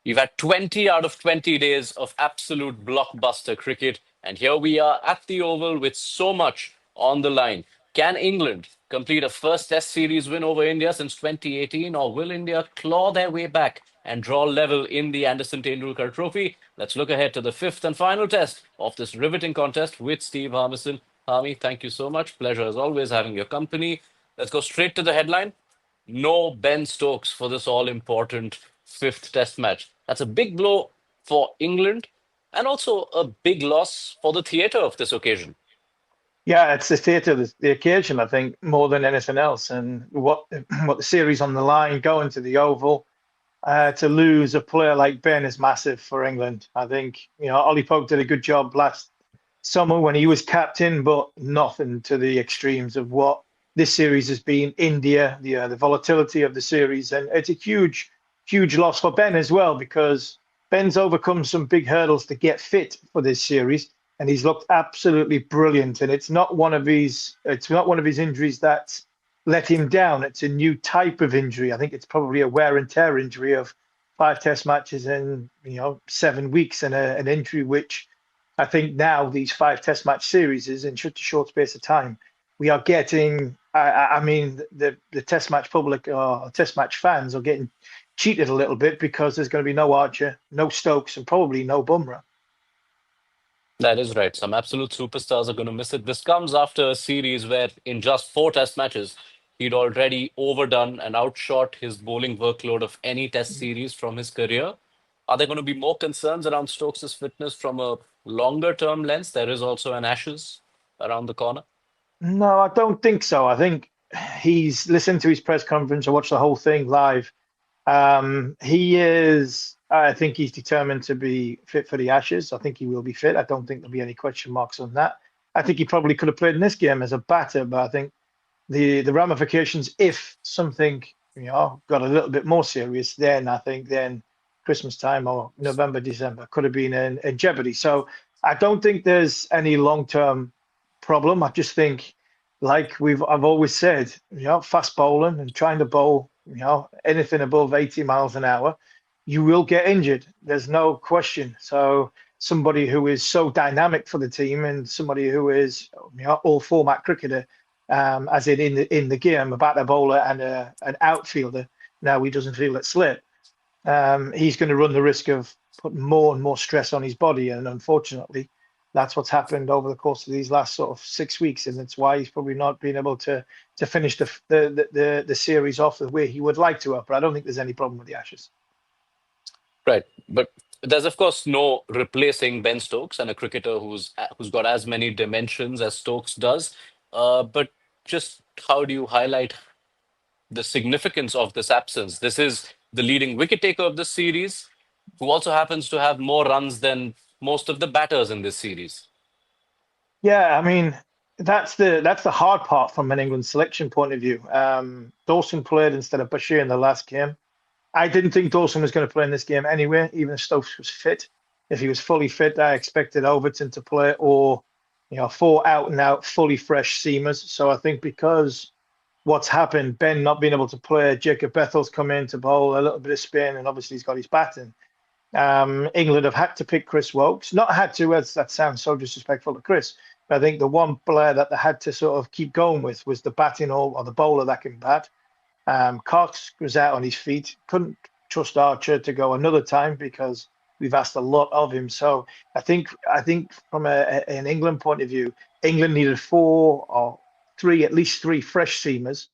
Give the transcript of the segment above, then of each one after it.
We've had 20 out of 20 days of absolute blockbuster cricket, and here we are at the Oval with so much on the line. Can England complete a first Test series win over India since 2018, or will India claw their way back and draw level in the Anderson Tendulkar Trophy? Let's look ahead to the fifth and final test of this riveting contest with Steve Harmison. Harmy, thank you so much. Pleasure as always having your company. Let's go straight to the headline. No Ben Stokes for this all important fifth test match. That's a big blow for England and also a big loss for the theatre of this occasion. Yeah, it's the theatre, the occasion, I think, more than anything else. And what the series on the line, going to the Oval, to lose a player like Ben is massive for England. I think, Ollie Pope did a good job last summer when he was captain, but nothing to the extremes of what this series has been. India, the volatility of the series, and it's a huge, huge loss for Ben as well because Ben's overcome some big hurdles to get fit for this series, and he's looked absolutely brilliant. And it's not one of his injuries that's let him down. It's a new type of injury. I think it's probably a wear and tear injury of 5 Test matches in 7 weeks, and an injury which I think now these 5 Test match series is in such a short space of time. We are getting, I mean, the Test match public or Test match fans are getting cheated a little bit because there's going to be no Archer, no Stokes, and probably no Bumrah. That is right. Some absolute superstars are going to miss it. This comes after a series where, in just 4 Test matches, he'd already overdone and outshot his bowling workload of any Test series from his career. Are there going to be more concerns around Stokes' fitness from a longer term lens? There is also an Ashes around the corner. No, I don't think so. I think he's listened to his press conference. I watched the whole thing live. I think he's determined to be fit for the Ashes. I think he will be fit. I don't think there'll be any question marks on that. I think he probably could have played in this game as a batter, but I think the ramifications, if something, got a little bit more serious, then Christmas time or November, December could have been in jeopardy. So I don't think there's any long-term problem. I just think, like I've always said, fast bowling and trying to bowl, anything above 80 miles an hour, you will get injured. There's no question. So somebody who is so dynamic for the team and somebody who is, all format cricketer, as in the game, a batter, bowler, and an outfielder. Now he doesn't feel it slip. He's going to run the risk of putting more and more stress on his body, and unfortunately, that's what's happened over the course of these last sort of 6 weeks, and that's why he's probably not been able to finish the series off the way he would like to have. But I don't think there's any problem with the Ashes. Right. But there's, of course, no replacing Ben Stokes and a cricketer who's got as many dimensions as Stokes does. But just how do you highlight the significance of this absence? This is the leading wicket taker of this series, who also happens to have more runs than most of the batters in this series. Yeah, I mean that's the hard part from an England selection point of view. Dawson played instead of Bashir in the last game. I didn't think Dawson was going to play in this game anyway, even if Stokes was fit. If he was fully fit, I expected Overton to play, or 4 out and out, fully fresh seamers. So I think because what's happened, Ben not being able to play, Jacob Bethel's come in to bowl a little bit of spin, and obviously he's got his batting. England have had to pick Chris Woakes. Not had to, as that sounds so disrespectful to Chris. But I think the one player that they had to sort of keep going with was the batting or the bowler that can bat. Cox was out on his feet. Couldn't trust Archer to go another time because we've asked a lot of him. So I think from an England point of view, England needed at least three fresh seamers.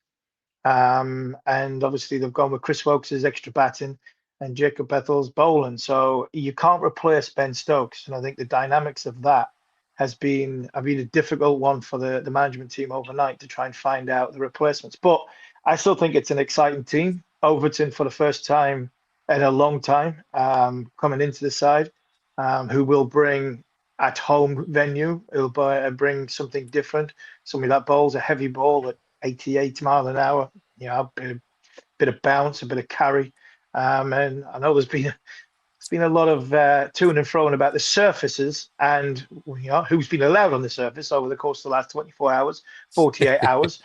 And obviously they've gone with Chris Woakes' extra batting and Jacob Bethel's bowling. So you can't replace Ben Stokes. And I think the dynamics of that has been a difficult one for the management team overnight to try and find out the replacements. But I still think it's an exciting team. Overton for the first time in a long time, coming into the side, who will bring at home venue. He'll bring something different. Somebody that bowls a heavy ball at 88 mile an hour. A bit of bounce, a bit of carry. And I know there's been a lot of to and fro about the surfaces and who's been allowed on the surface over the course of the last 24 hours, 48 hours.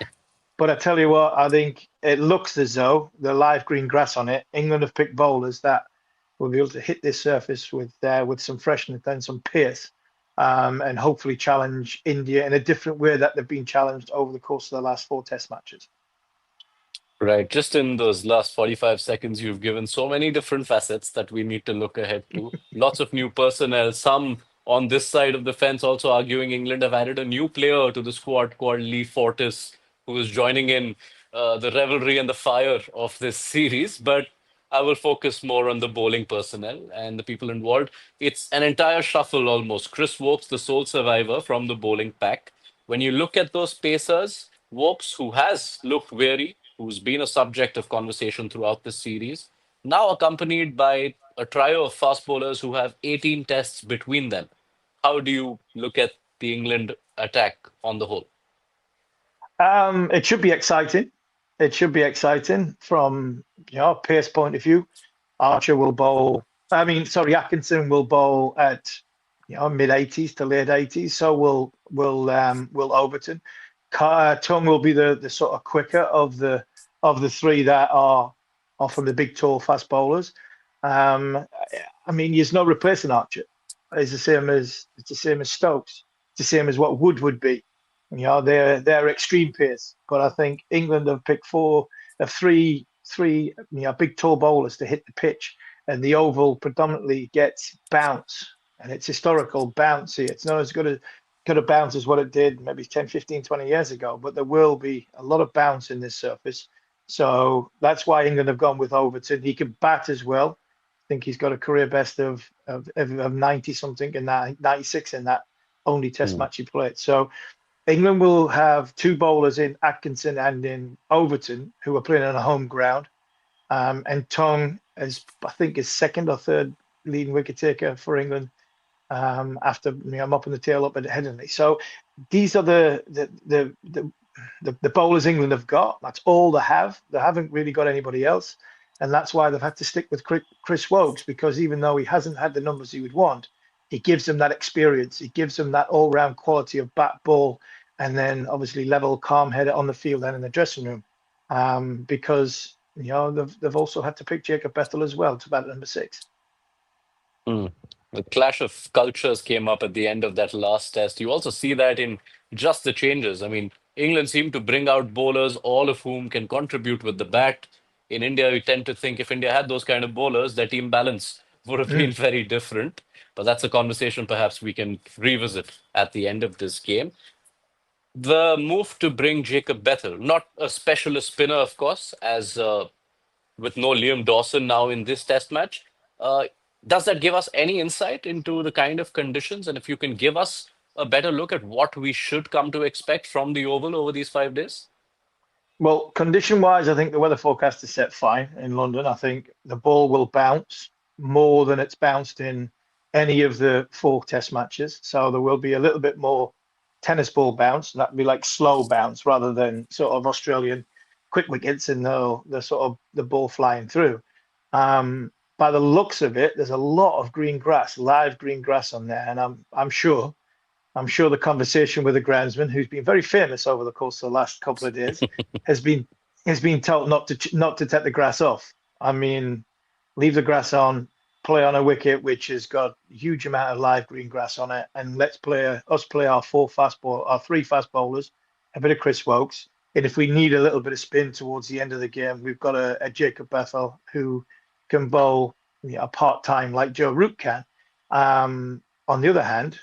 But I tell you what, I think it looks as though the live green grass on it, England have picked bowlers that will be able to hit this surface with some freshness and some pace, and hopefully challenge India in a different way that they've been challenged over the course of the last four Test matches. Right. Just in those last 45 seconds, you've given so many different facets that we need to look ahead to. Lots of new personnel. Some on this side of the fence also arguing England have added a new player to the squad called Lee Fortis, who is joining in the revelry and the fire of this series. But I will focus more on the bowling personnel and the people involved. It's an entire shuffle almost. Chris Woakes, the sole survivor from the bowling pack. When you look at those pacers, Woakes, who has looked weary, who's been a subject of conversation throughout this series, now accompanied by a trio of fast bowlers who have 18 tests between them. How do you look at the England attack on the whole? It should be exciting. It should be exciting from a pace point of view. Archer will bowl. I mean, sorry, Atkinson will bowl at mid 80s to late 80s. So will Overton. Tongue will be the sort of quicker of the three that are from the big, tall, fast bowlers. Um, I mean, there's no replacing Archer. It's the same as Stokes. It's the same as what Wood would be. They're extreme pace, but I think England have picked three big tall bowlers to hit the pitch, and the oval predominantly gets bounce, and it's historical bouncy. It's not as good a bounce as what it did maybe 10, 15, 20 years ago, but there will be a lot of bounce in this surface. So that's why England have gone with Overton. He can bat as well. I think he's got a career best of 90 something in that 96 in that only Test Hmm. match he played. So England will have two bowlers in Atkinson and in Overton who are playing on a home ground. And Tong is, I think, is second or third leading wicket taker for England, after I'm up in the tail up at Headingley. So these are the bowlers England have got. That's all they have. They haven't really got anybody else, and that's why they've had to stick with Chris Woakes, because even though he hasn't had the numbers he would want, he gives them that experience. He gives them that all-round quality of bat ball, and then obviously level, calm head on the field and in the dressing room, because they've also had to pick Jacob Bethel as well to bat at number six. Hmm. The clash of cultures came up at the end of that last test. You also see that in just the changes. I mean, England seem to bring out bowlers, all of whom can contribute with the bat. In India, we tend to think if India had those kind of bowlers, their team balance would have been Mm. very different. But that's a conversation perhaps we can revisit at the end of this game. The move to bring Jacob Bethel, not a specialist spinner, of course, as with no Liam Dawson now in this test match. Uh, does that give us any insight into the kind of conditions? And if you can give us a better look at what we should come to expect from the Oval over these 5 days? Well, condition wise, I think the weather forecast is set fine in London. I think the ball will bounce more than it's bounced in any of the four test matches. So there will be a little bit more tennis ball bounce. That'd be like slow bounce rather than sort of Australian quick wickets and the sort of the ball flying through. By the looks of it, there's a lot of green grass, live green grass on there, and I'm sure the conversation with the groundsman, who's been very famous over the course of the last couple of days, has been has been told not to take the grass off. I mean, leave the grass on, play on a wicket which has got a huge amount of live green grass on it, and let's play our three fast bowlers, a bit of Chris Woakes, and if we need a little bit of spin towards the end of the game, we've got a Jacob Bethel who can bowl part time like Joe Root can. On the other hand,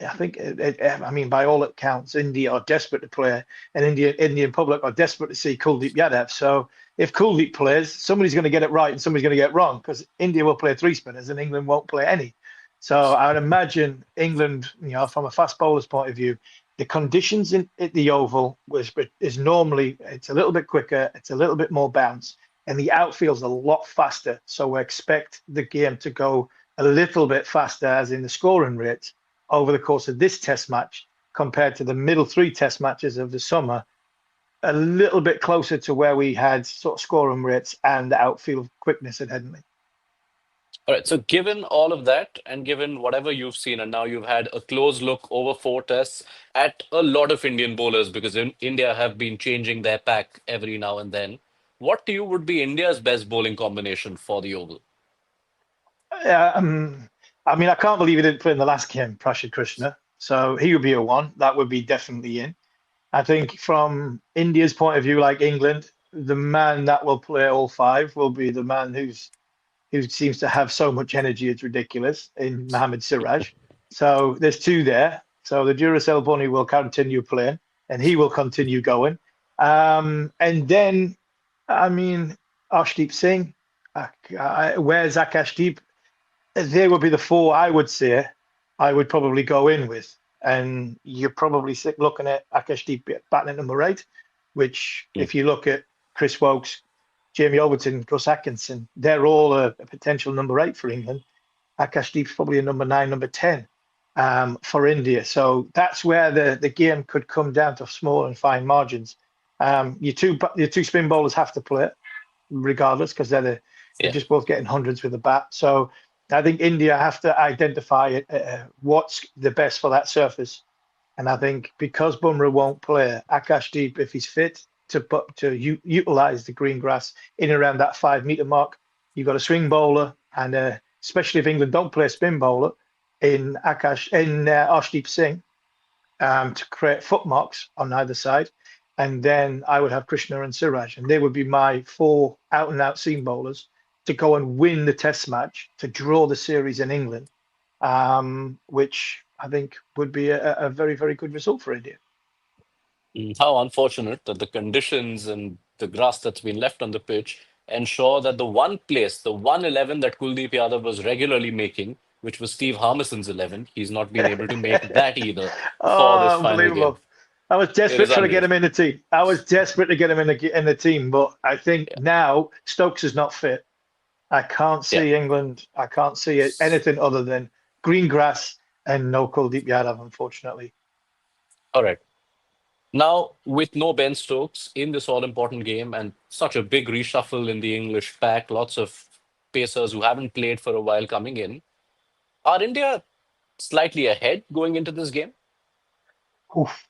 I think, I mean, by all accounts, India are desperate to play, and Indian public are desperate to see Kuldeep Yadav. So if Kuldeep plays, somebody's going to get it right and somebody's going to get it wrong, because India will play three spinners and England won't play any. So I would imagine England, from a fast bowler's point of view, the conditions in at the Oval is normally it's a little bit quicker, it's a little bit more bounce, and the outfield's a lot faster. So we expect the game to go a little bit faster, as in the scoring rate over the course of this test match compared to the middle three test matches of the summer, a little bit closer to where we had sort of scoring rates and outfield quickness at Headingley. All right. So, given all of that, and given whatever you've seen, and now you've had a close look over 4 tests at a lot of Indian bowlers, because India have been changing their pack every now and then. What to you would be India's best bowling combination for the Oval? I mean, I can't believe he didn't play in the last game, Prashad Krishna. So he would be a one. That would be definitely in. I think from India's point of view, like England, the man that will play all five will be the man who seems to have so much energy, it's ridiculous, in Mohammad Siraj. So there's two there. So the Duracell Bunny will continue playing and he will continue going. And then, I mean, Arshdeep Singh, where's Akashdeep? They would be the four I would say I would probably go in with. And you're probably looking at Akashdeep batting at number eight, which, Mm. if you look at Chris Wokes, Jamie Overton, Gus Atkinson, they're all a potential number eight for England. Akashdeep's probably a number nine, number 10 for India. So that's where the game could come down to small and fine margins. Your two spin bowlers have to play it regardless because they're Yeah. just both getting hundreds with the bat. So I think India have to identify what's the best for that surface. And I think because Bumrah won't play, Akashdeep, if he's fit to utilize the green grass in and around that 5 meter mark, you've got a swing bowler, and especially if England don't play a spin bowler in Arshdeep Singh to create footmarks on either side. And then I would have Krishna and Siraj, and they would be my four out and out seam bowlers to go and win the test match to draw the series in England, which I think would be a very, very good result for India. How unfortunate that the conditions and the grass that's been left on the pitch ensure that the one place, the 111 that Kuldeep Yadav was regularly making, which was Steve Harmison's 11, he's not been able to make that either for this Oh, final game. unbelievable. I was It desperate is trying to get unreal. him in the team. I was desperate to get him in the team, but I think Yeah. now Stokes is not fit. I can't Yeah. see England. I can't see it, anything other than green grass and no Kuldeep Yadav, unfortunately. All right. Now, with no Ben Stokes in this all important game and such a big reshuffle in the English pack, lots of pacers who haven't played for a while coming in, are India slightly ahead going into this game? Oof,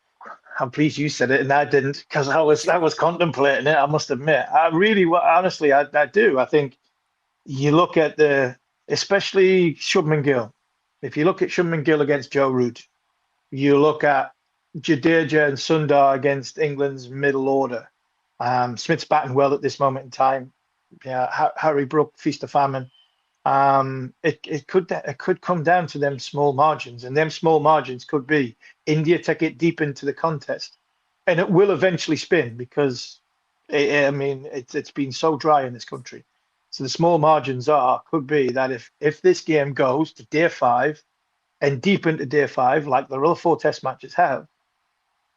I'm pleased you said it and I didn't because I was contemplating it. I must admit, I really, honestly, I do. I think you look at especially Shubman Gill. If you look at Shubman Gill against Joe Root, you look at Jadeja and Sundar against England's middle order. Smith's batting well at this moment in time. Yeah, Harry Brook, feast or famine. It could come down to them small margins, and them small margins could be India take it deep into the contest, and it will eventually spin because I mean it's been so dry in this country. So the small margins could be that if this game goes to day five and deep into day five, like the other four Test matches have,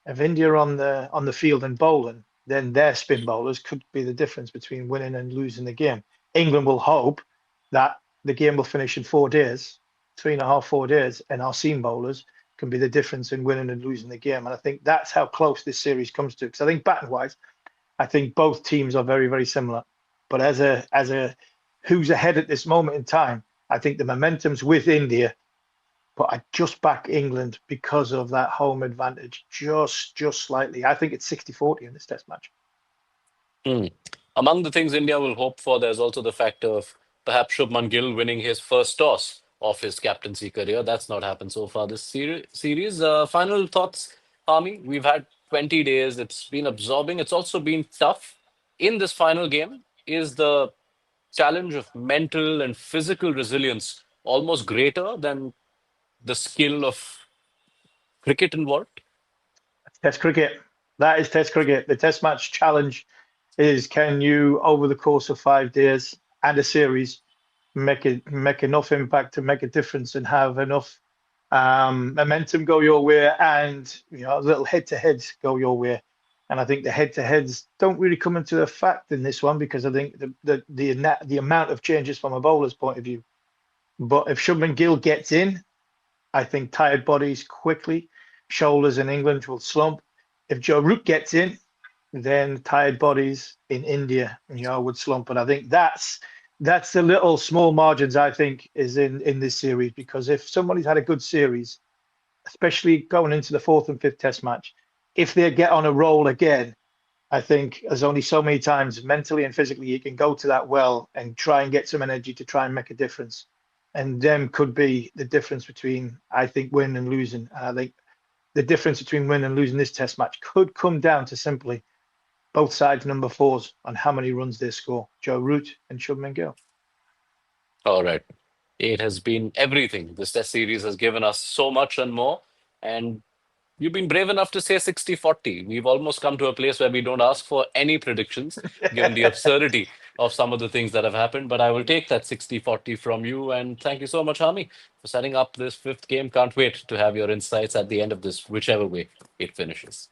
if India are on the field and bowling, then their spin bowlers could be the difference between winning and losing the game. England will hope that the game will finish in 4 days, 3.5, 4 days, and our seam bowlers can be the difference in winning and losing the game. And I think that's how close this series comes to. Because I think batting wise, I think both teams are very, very similar. But as a who's ahead at this moment in time, I think the momentum's with India, but I just back England because of that home advantage, just slightly. I think it's 60-40 in this test match. Hmm. Among the things India will hope for, there's also the factor of perhaps Shubman Gill winning his first toss of his captaincy career. That's not happened so far this series. Final thoughts, Army. We've had 20 days. It's been absorbing. It's also been tough. In this final game, is the challenge of mental and physical resilience almost greater than the skill of cricket involved? Test cricket. That is test cricket. The test match challenge is can you, over the course of 5 days and a series, make enough impact to make a difference and have enough momentum go your way and little head-to-heads go your way. And I think the head-to-heads don't really come into effect in this one because I think the amount of changes from a bowler's point of view. But if Shubman Gill gets in, I think tired bodies quickly, shoulders in England will slump. If Joe Root gets in, then tired bodies in India, would slump. And I think that's the little small margins I think is in this series because if somebody's had a good series, especially going into the fourth and fifth Test match, if they get on a roll again, I think there's only so many times mentally and physically you can go to that well and try and get some energy to try and make a difference. and them could be the difference between, I think, winning and losing. And I think the difference between winning and losing this test match could come down to simply both sides number fours on how many runs they score. Joe Root and Shubman Gill. All right. It has been everything. This test series has given us so much and more. And you've been brave enough to say 60-40. We've almost come to a place where we don't ask for any predictions, given the absurdity of some of the things that have happened. But I will take that 60-40 from you. And thank you so much, Hami, for setting up this fifth game. Can't wait to have your insights at the end of this, whichever way it finishes.